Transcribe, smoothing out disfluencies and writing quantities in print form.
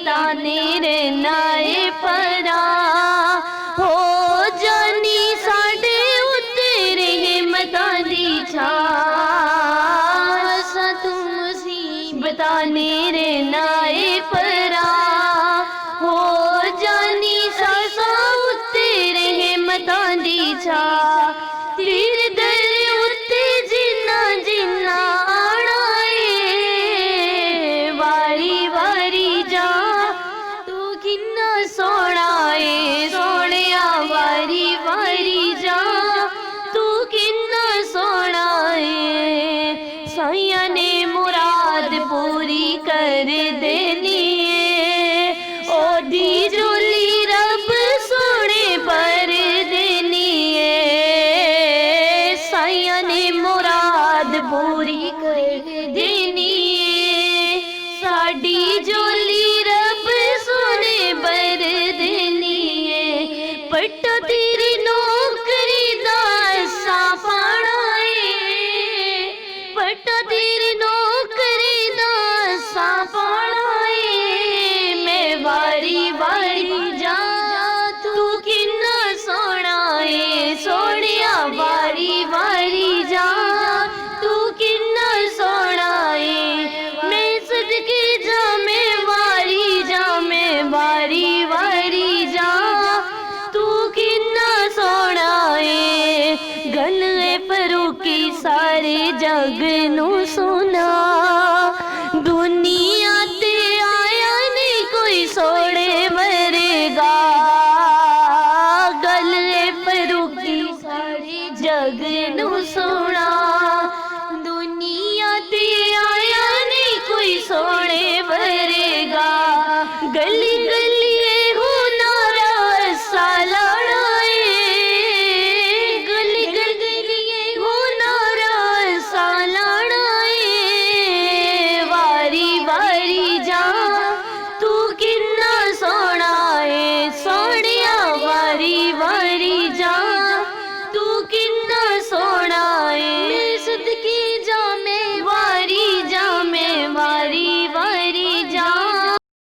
बताने रे नाए परा हो जानी साडे उत्ते हिम्मतां दी छां तू मुसीबतां रे नाए परा हो जानी सासा उत्ते हिम्मतां दी छां तेरे दर उत्ते जिन्ना जिन्ना आना है वारी वारी जा तू किन्ना सोना है सोनिया वारी वारी जा तू किन्ना सोना है साइया ने मुराद पूरी कर देनी है ओदी झोली रब सोने पर देनी है साइया ने मुराद पूरी कर देनी है साडी झोली रब सोने पर देनी है पट्टा तेरी नौकरी दा असा पाना है पट्टा तेरी नौकरी दा असा पाना है मैं वारी वारी जा तू किन्ना सोना है सोनिया वारी वारी जा तू किन्ना सोना है मैं सदके जा मैं वारी वारी जा तू किन्ना सोना है गल फरूकी सारे जग नू सो